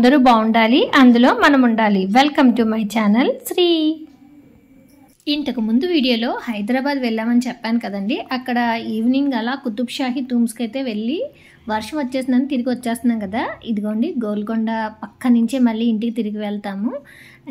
అందరూ బాగుండాలి, అందులో మనం ఉండాలి. Welcome to my channel Sri. ఇంతకు ముందు వీడియోలో హైదరాబాద్ వెళ్ళామని చెప్పాను కదండి. అక్కడ ఈవినింగ్ అలా కుతుబ్ షాహీ టూమ్స్కి అయితే వెళ్ళి వర్షం వచ్చేసిందని తిరిగి వచ్చేస్తున్నాం కదా. ఇదిగోండి గోల్కొండ పక్క నుంచే మళ్ళీ ఇంటికి తిరిగి వెళ్తాము.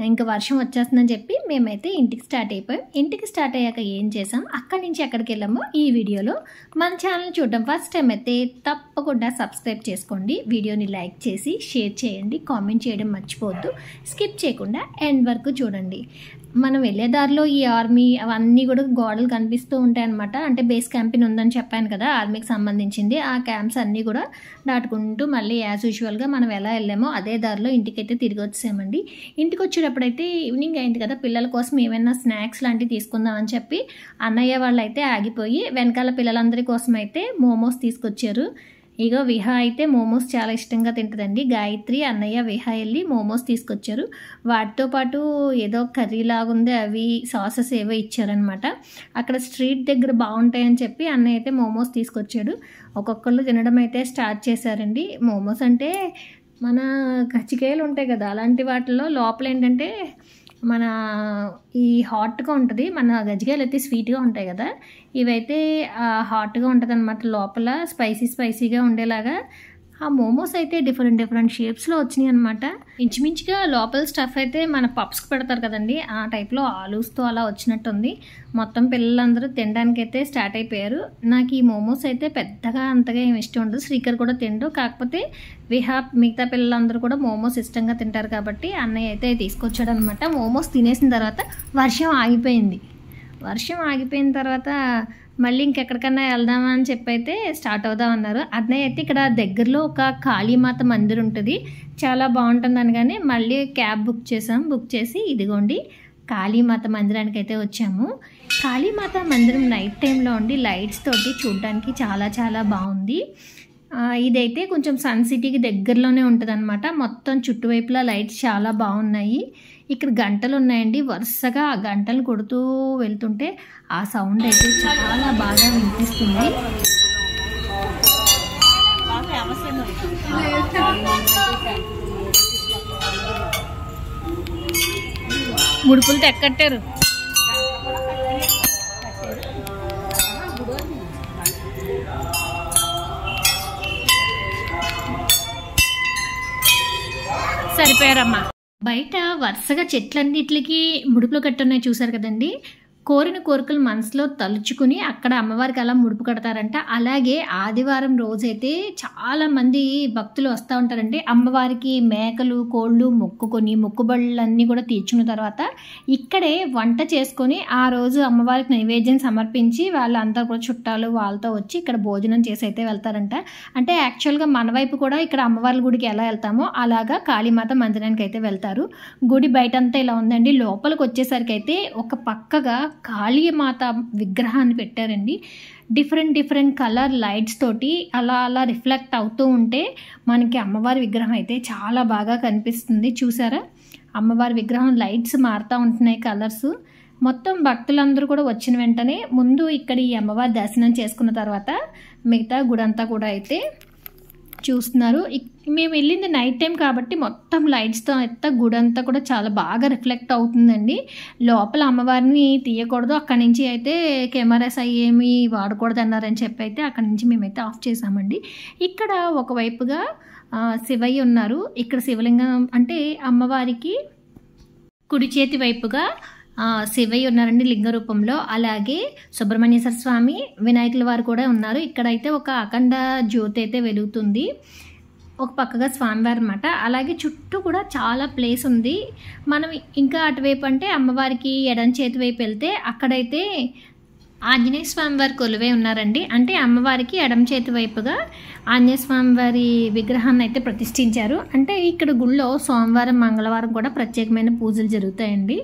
ఇంకా వర్షం వచ్చేస్తుందని చెప్పి మేమైతే ఇంటికి స్టార్ట్ అయిపోయాం. ఇంటికి స్టార్ట్ అయ్యాక ఏం చేసాం, అక్కడి నుంచి ఎక్కడికి వెళ్ళామో ఈ వీడియోలో. మన ఛానల్ చూడడం ఫస్ట్ టైం అయితే తప్పకుండా సబ్స్క్రైబ్ చేసుకోండి, వీడియోని లైక్ చేసి షేర్ చేయండి, కామెంట్ చేయడం మర్చిపోవద్దు, స్కిప్ చేయకుండా ఎండ్ వరకు చూడండి. మనం వెళ్ళే దారిలో ఈ ఆర్మీ అవన్నీ కూడా గోడలు కనిపిస్తూ ఉంటాయి అన్నమాట. అంటే బేస్ క్యాంపింగ్ ఉందని చెప్పాను కదా, ఆర్మీకి సంబంధించింది. ఆ క్యాంప్స్ అన్నీ కూడా దాటుకుంటూ మళ్ళీ యాజ్ యూజువల్గా మనం ఎలా వెళ్ళామో అదే దారిలో ఇంటికైతే తిరిగి వచ్చామండి. ఇంటికి వచ్చేటప్పుడైతే ఈవినింగ్ అయింది కదా, పిల్లల కోసం ఏమైనా స్నాక్స్ లాంటివి తీసుకుందామని చెప్పి అన్నయ్య వాళ్ళు అయితే ఆగిపోయి వెనకాల పిల్లలందరి కోసం అయితే మోమోస్ తీసుకొచ్చారు. ఇగో విహా అయితే మోమోస్ చాలా ఇష్టంగా తింటుందండి. గాయత్రి, అన్నయ్య, విహా వెళ్ళి మోమోస్ తీసుకొచ్చారు. వాటితో పాటు ఏదో కర్రీ లాగుంది, అవి సాసెస్ ఏవో ఇచ్చారనమాట. అక్కడ స్ట్రీట్ దగ్గర బాగుంటాయని చెప్పి అన్నయ్య అయితే మోమోస్ తీసుకొచ్చాడు. ఒక్కొక్కళ్ళు తినడం అయితే స్టార్ట్ చేశారండి. మోమోస్ అంటే మన కజ్జికాయలు ఉంటాయి కదా, అలాంటి వాటిలో లోపల ఏంటంటే మన ఈ హాట్గా ఉంటుంది. మన గజ్జికాయలు అయితే స్వీట్గా ఉంటాయి కదా, ఇవైతే హాట్గా ఉంటుంది అనమాట. లోపల స్పైసీగా ఉండేలాగా ఆ మోమోస్ అయితే డిఫరెంట్ షేప్స్లో వచ్చినాయి అనమాట. ఇంచుమించుగా లోపల స్టఫ్ అయితే మన పప్స్కి పెడతారు కదండి, ఆ టైప్లో ఆలూస్తో అలా వచ్చినట్టుంది. మొత్తం పిల్లలందరూ తినడానికి అయితే స్టార్ట్ అయిపోయారు. నాకు ఈ మోమోస్ అయితే పెద్దగా అంతగా ఏమి ఇష్టం ఉండదు. శ్రీకర్ కూడా తిండు, కాకపోతే మిగతా పిల్లలందరూ కూడా మోమోస్ ఇష్టంగా తింటారు కాబట్టి అన్నయ్య అయితే తీసుకొచ్చాడు అనమాట. మోమోస్ తినేసిన తర్వాత వర్షం ఆగిపోయిన తర్వాత మళ్ళీ ఇంకెక్కడికన్నా వెళ్దామా అని చెప్పి అయితే స్టార్ట్ అవుదామన్నారు. అన్నయ్య అయితే ఇక్కడ దగ్గరలో ఒక కాళీమాత మందిర్ ఉంటుంది, చాలా బాగుంటుంది అనగానే మళ్ళీ క్యాబ్ బుక్ చేసి ఇదిగోండి కాళీమాత మందిరానికి అయితే వచ్చాము. కాళీమాత మందిరం నైట్ టైంలో ఉండి లైట్స్ తోటి చూడడానికి చాలా బాగుంది. ఇదైతే కొంచెం సన్ సిటీకి దగ్గరలోనే ఉంటుంది అనమాట. మొత్తం చుట్టువైపులా లైట్స్ చాలా బాగున్నాయి. ఇక్కడ గంటలు ఉన్నాయండి, వరుసగా ఆ గంటలు కొడుతూ వెళ్తుంటే ఆ సౌండ్ అయితే చాలా బాగా వినిపిస్తుంది. ముడుపులతో ఎక్కట్టారు. సరిపోయారమ్మా. బయట వరుసగా చెట్లన్నిటికి ముడుపులు కట్టున్నాయి, చూసారు కదండి. కోరిన కోరికలు మనసులో తలుచుకుని అక్కడ అమ్మవారికి అలా ముడుపు కడతారంట. అలాగే ఆదివారం రోజైతే చాలామంది భక్తులు వస్తూ ఉంటారండి. అమ్మవారికి మేకలు, కోళ్ళు మొక్కుకొని మొక్కుబళ్ళన్నీ కూడా తీర్చుకున్న తర్వాత ఇక్కడే వంట చేసుకొని ఆ రోజు అమ్మవారికి నైవేద్యం సమర్పించి వాళ్ళంతా కూడా చుట్టాలు వాళ్ళతో వచ్చి ఇక్కడ భోజనం చేసి అయితే వెళ్తారంట. అంటే యాక్చువల్గా మన వైపు కూడా ఇక్కడ అమ్మవారి గుడికి ఎలా వెళ్తామో అలాగా కాళీమాత మందిరానికి అయితే వెళ్తారు. గుడి బయటంతా ఇలా ఉందండి. లోపలికి వచ్చేసరికి అయితే ఒక పక్కగా కాళీమాత విగ్రహాన్ని పెట్టారండి. డిఫరెంట్ కలర్ లైట్స్ తోటి అలా రిఫ్లెక్ట్ అవుతూ ఉంటే మనకి అమ్మవారి విగ్రహం అయితే చాలా బాగా కనిపిస్తుంది. చూసారా, అమ్మవారి విగ్రహం లైట్స్ మారుతూ ఉంటున్నాయి కలర్స్. మొత్తం భక్తులందరూ కూడా వచ్చిన వెంటనే ముందు ఇక్కడ ఈ అమ్మవారి దర్శనం చేసుకున్న తర్వాత మిగతా గుడంతా కూడా అయితే చూస్తున్నారు. మేము వెళ్ళింది నైట్ టైం కాబట్టి మొత్తం లైట్స్తో అయితే గుడంతా కూడా చాలా బాగా రిఫ్లెక్ట్ అవుతుందండి. లోపల అమ్మవారిని తీయకూడదు, అక్కడి నుంచి అయితే కెమెరాస్ అయ్యేమి వాడకూడదు అన్నారని చెప్పి అయితే అక్కడి నుంచి మేమైతే ఆఫ్ చేసామండి. ఇక్కడ ఒకవైపుగా శివయ్య ఉన్నారు. ఇక్కడ శివలింగం అంటే అమ్మవారికి కుడి చేతి వైపుగా శివయ్య ఉన్నారండి లింగ రూపంలో. అలాగే సుబ్రహ్మణ్యేశ్వర స్వామి, వినాయకుల వారు కూడా ఉన్నారు. ఇక్కడైతే ఒక అఖండ జ్యోతి అయితే వెలుగుతుంది, ఒక పక్కగా స్వామివారు అన్నమాట. అలాగే చుట్టూ కూడా చాలా ప్లేస్ ఉంది. మనం ఇంకా అటువైపు అంటే అమ్మవారికి ఎడం చేతి వైపు వెళ్తే అక్కడైతే ఆంజనేయ స్వామి వారి కొలువే ఉన్నారండి. అంటే అమ్మవారికి ఎడం చేతి వైపుగా ఆంజనేయ స్వామి వారి విగ్రహాన్ని అయితే ప్రతిష్ఠించారు. అంటే ఇక్కడ గుళ్ళో సోమవారం, మంగళవారం కూడా ప్రత్యేకమైన పూజలు జరుగుతాయండి.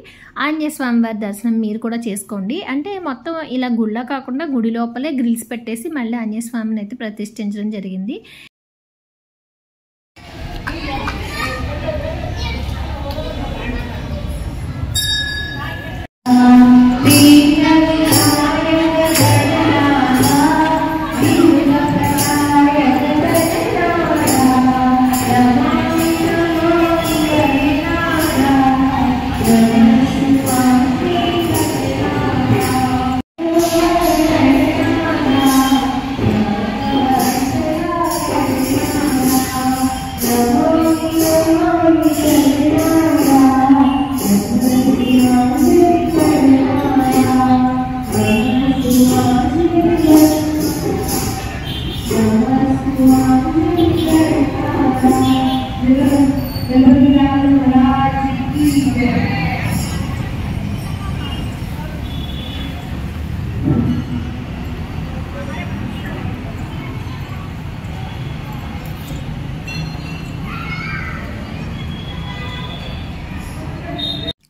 ఆంజనేయ స్వామి వారి దర్శనం మీరు కూడా చేసుకోండి. అంటే మొత్తం ఇలా గుళ్ళో కాకుండా గుడి లోపలే గ్రిల్స్ పెట్టేసి మళ్ళీ ఆంజనేయ స్వామిని అయితే ప్రతిష్ఠించడం జరిగింది.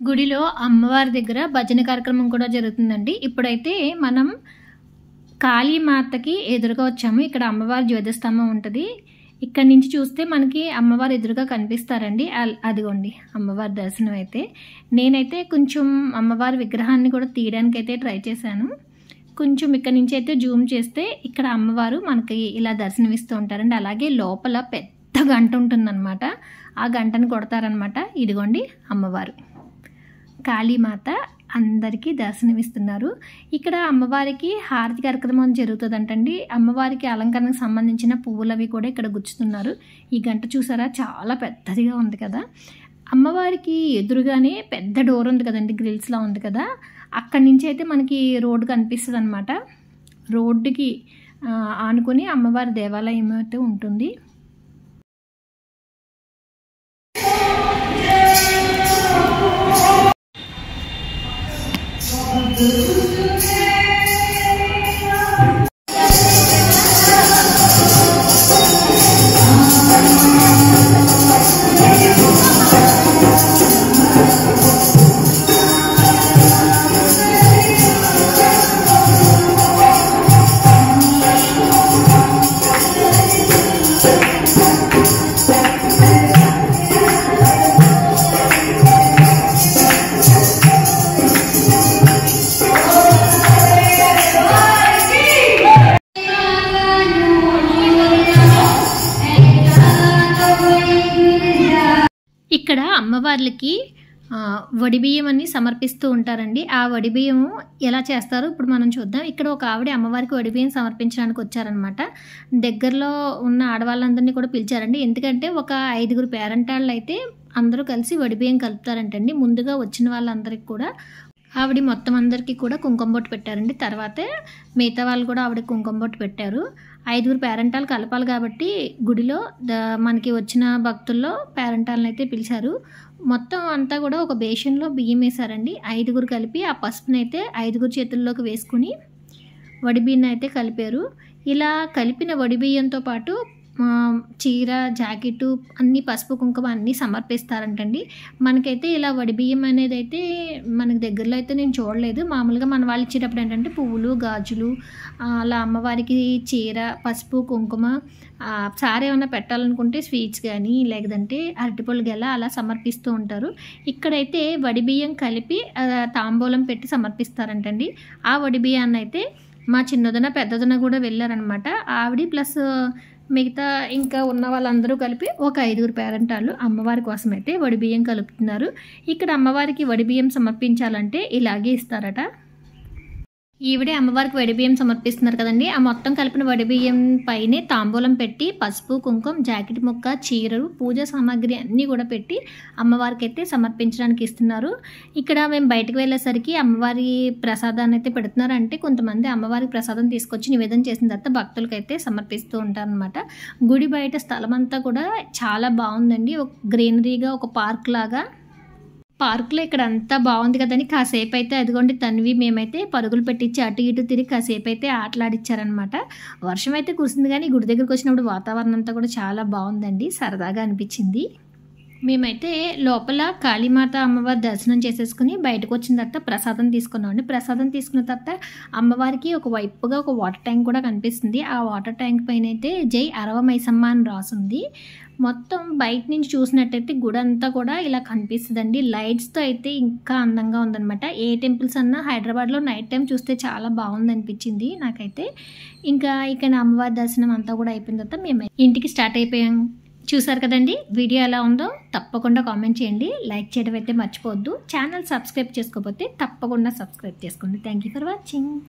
గుడిలో అమ్మవారి దగ్గర భజన కార్యక్రమం కూడా జరుగుతుందండి. ఇప్పుడైతే మనం కాళీమాతకి ఎదురుగా వచ్చాము. ఇక్కడ అమ్మవారి జ్యోతిస్తంభం ఉంటుంది. ఇక్కడ నుంచి చూస్తే మనకి అమ్మవారు ఎదురుగా కనిపిస్తారండి. అదిగోండి అమ్మవారి దర్శనం అయితే. నేనైతే కొంచెం అమ్మవారి విగ్రహాన్ని కూడా తీయడానికి అయితే ట్రై చేశాను. కొంచెం ఇక్కడ నుంచి అయితే జూమ్ చేస్తే ఇక్కడ అమ్మవారు మనకి ఇలా దర్శనమిస్తూ ఉంటారండి. అలాగే లోపల పెద్ద గంట ఉంటుందన్నమాట. ఆ గంటను కొడతారనమాట. ఇదిగోండి అమ్మవారు కాళీమాత అందరికీ దర్శనమిస్తున్నారు. ఇక్కడ అమ్మవారికి హారతి కార్యక్రమం జరుగుతుందంటండి. అమ్మవారికి అలంకరణకు సంబంధించిన పువ్వులవి కూడా ఇక్కడ గుచ్చుతున్నారు. ఈ గంట చూసారా చాలా పెద్దదిగా ఉంది కదా. అమ్మవారికి ఎదురుగానే పెద్ద డోర్ ఉంది కదండి, గ్రిల్స్లా ఉంది కదా. అక్కడి నుంచి అయితే మనకి రోడ్డు కనిపిస్తుంది అనమాట. రోడ్డుకి ఆనుకొని అమ్మవారి దేవాలయం అయితే ఉంటుంది. ఇక్కడ అమ్మవార్లకి వడిబియ్యం అని సమర్పిస్తూ ఉంటారండి. ఆ వడిబియ్యం ఎలా చేస్తారో ఇప్పుడు మనం చూద్దాం. ఇక్కడ ఒక ఆవిడ అమ్మవారికి వడిబియ్యం సమర్పించడానికి వచ్చారనమాట. దగ్గరలో ఉన్న ఆడవాళ్ళందరినీ కూడా పిలిచారండి. ఎందుకంటే ఒక 5గురు పేరంటాళ్ళు అయితే అందరూ కలిసి వడిబియ్యం కలుపుతారంటండి. ముందుగా వచ్చిన వాళ్ళందరికీ కూడా ఆవిడ మొత్తం అందరికీ కూడా కుంకుమ బొట్టు పెట్టారండి. తర్వాతే మిగతా వాళ్ళు కూడా ఆవిడ కుంకుమ బొట్టు పెట్టారు. 5గురు పేరంటాలు కలపాలి కాబట్టి గుడిలో మనకి వచ్చిన భక్తుల్లో పేరంటాలను అయితే పిలిచారు. మొత్తం అంతా కూడా ఒక బేషన్లో బియ్యం వేశారండి. 5గురు కలిపి ఆ పసుపునైతే 5గురు చేతుల్లోకి వేసుకుని వడిబియ్యం అయితే కలిపారు. ఇలా కలిపిన వడిబియ్యంతో పాటు చీర, జాకెట్టు అన్నీ పసుపు కుంకుమ అన్నీ సమర్పిస్తారంటండి. మనకైతే ఇలా వడిబియ్యం అనేది అయితే మనకి దగ్గరలో అయితే నేను చూడలేదు. మామూలుగా మన వాళ్ళు ఇచ్చేటప్పుడు ఏంటంటే పువ్వులు, గాజులు, అలా అమ్మవారికి చీర, పసుపు కుంకుమ, సారీ ఏమైనా పెట్టాలనుకుంటే స్వీట్స్ కానీ లేదంటే అరటిపళ్ళు గెల అలా సమర్పిస్తూ ఉంటారు. ఇక్కడైతే వడిబియ్యం కలిపి తాంబూలం పెట్టి సమర్పిస్తారంటండి. ఆ వడిబియ్యాన్ని అయితే మా చిన్నదన పెద్దదన కూడా వెళ్ళారనమాట. ఆవిడ ప్లస్ మిగతా ఇంకా ఉన్న వాళ్ళందరూ కలిపి ఒక 5గురు పేరంటాళ్ళు అమ్మవారి కోసం అయితే వడిబియ్యం కలుపుతున్నారు. ఇక్కడ అమ్మవారికి వడిబియ్యం సమర్పించాలంటే ఇలాగే ఇస్తారట. ఈవిడే అమ్మవారికి వడిబియ్యం సమర్పిస్తున్నారు కదండి. ఆ మొత్తం కలిపిన వడిబియ్యం పైనే తాంబూలం పెట్టి పసుపు కుంకుమ, జాకెట్ ముక్క, చీరలు, పూజా సామాగ్రి అన్నీ కూడా పెట్టి అమ్మవారికి అయితే సమర్పించడానికి ఇస్తున్నారు. ఇక్కడ మేము బయటకు వెళ్ళేసరికి అమ్మవారి ప్రసాదాన్ని అయితే పెడుతున్నారు. అంటే కొంతమంది అమ్మవారికి ప్రసాదం తీసుకొచ్చి నివేదన చేసిన తర్వాత భక్తులకైతే సమర్పిస్తూ ఉంటారనమాట. గుడి బయట స్థలం అంతా కూడా చాలా బాగుందండి. ఒక గ్రీనరీగా ఒక పార్క్ లాగా. పార్కులో ఇక్కడ అంతా బాగుంది కదని కాసేపు అయితే అదిగోండి తన్వి మేమైతే పరుగులు పెట్టించి అటు ఇటు తిరిగి కాసేపు అయితే ఆటలాడిచ్చారనమాట. వర్షం అయితే కురిసింది కానీ గుడి దగ్గరికి వచ్చినప్పుడు వాతావరణం అంతా కూడా చాలా బాగుందండి. సరదాగా అనిపించింది. మేమైతే లోపల కాళీమాత అమ్మవారి దర్శనం చేసేసుకుని బయటకు వచ్చిన తర్వాత ప్రసాదం తీసుకున్నామండి. ప్రసాదం తీసుకున్న తర్వాత అమ్మవారికి ఒక వైపుగా ఒక వాటర్ ట్యాంక్ కూడా కనిపిస్తుంది. ఆ వాటర్ ట్యాంక్ పైన అయితే జై అరవ మైసమ్మ అని రాసుంది. మొత్తం బయట నుంచి చూసినట్టయితే గుడి అంతా కూడా ఇలా కనిపిస్తుందండి. లైట్స్తో అయితే ఇంకా అందంగా ఉందన్నమాట. ఏ టెంపుల్స్ అన్నా హైదరాబాద్లో నైట్ టైం చూస్తే చాలా బాగుంది అనిపించింది నాకైతే. ఇంకా ఇక్కడ అమ్మవారి దర్శనం అంతా కూడా అయిపోయిన తర్వాత మేము ఇంటికి స్టార్ట్ అయిపోయాం. చూసారు కదండి, వీడియో ఎలా ఉందో తప్పకుండా కామెంట్ చేయండి. లైక్ చేయడం అయితే మర్చిపోవద్దు. ఛానల్ సబ్స్క్రైబ్ చేసుకోకపోతే తప్పకుండా సబ్స్క్రైబ్ చేసుకోండి. Thank you for watching.